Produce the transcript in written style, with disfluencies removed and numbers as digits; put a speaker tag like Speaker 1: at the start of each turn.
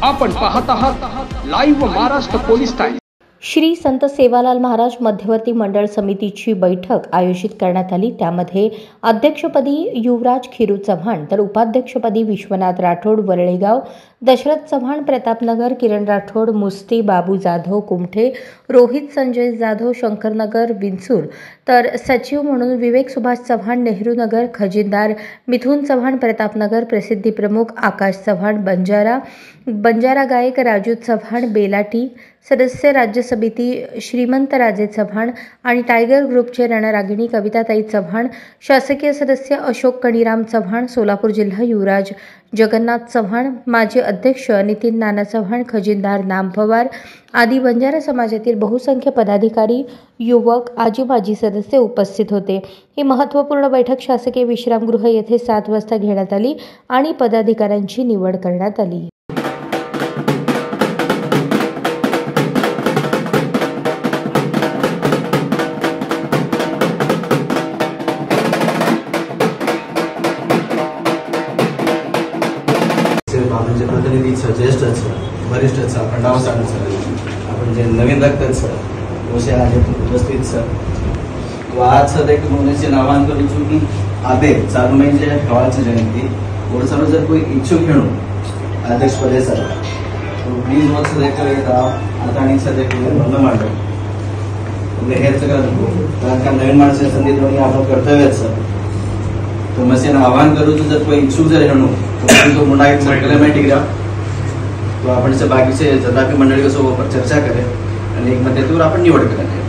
Speaker 1: आपण पाहत आहात live Maharashtra police times.
Speaker 2: Shri संत सेवालाल महाराज मध्यवर्ती मंडळ समितीची बैठक आयोजित करण्यात आली। त्यामध्ये अध्यक्षपदी युवराज खिरू चव्हाण तर उपाध्यक्षपदी विश्वनाथ राठोड वरळेगाव, दशरथ चव्हाण प्रतापनगर, किरण राठोड मुस्ती, बाबू जाधव कुमठे, रोहित संजय जाधव शंकरनगर विंचूर तर सचिव म्हणून विवेक सुभाष चव्हाण नेहरूनगर, खजिनदार मिथुन चव्हाण प्रतापनगर, प्रसिद्धी प्रमुख आकाश चव्हाण बंजारा गायक राजू चव्हाण बेलाटी, सदस्य राज्य समिती श्रीमंत राजे चव्हाण आणि टायगर ग्रुपचे रणरागिणी कविताताई चव्हाण, शासकीय सदस्य अशोक कणीराम चव्हाण, सोलापूर जिल्हा युवराज जगन्नाथ चव्हाण, माजी अध्यक्ष नितीन नाना चव्हाण, खजिनदार नाम पवार आदी बंजारा समाजातील बहुसंख्य पदाधिकारी, युवक, आजी माजी सदस्य उपस्थित होते। ही महत्त्वपूर्ण बैठक शासकीय विश्रामगृह येथे 7 वाजता घेण्यात आली आणि पदाधिकाऱ्यांची निवड करण्यात आली।
Speaker 3: म्हणजे प्रतिनिधी ज्येष्ठ वरिष्ठ आपण नाव सांगू आपण जे नवीन रक्त असे आज उपस्थित सर आज एक मुलांचे नावांक करूँ की आबे चालू म्हणजे हवाची जयंती ओडिशा जर कोई इच्छुक खेळू अध्यक्ष पदे सर तो प्लीज मग सध्या गाव आता आणि सध्या बंद मांडलं म्हणजे हेच कारण का नवीन माणसे संधी देऊन आपण कर्तव्यच सर तो मैं आह्वान करूँ तो जर कोई इच्छुक जर हेणू तो मुंडा एक सर्कलमेंट तो आपण बाकी तथापि मंडळी चर्चा करें आणि एक मध्यंतरावर आपण निवड करें।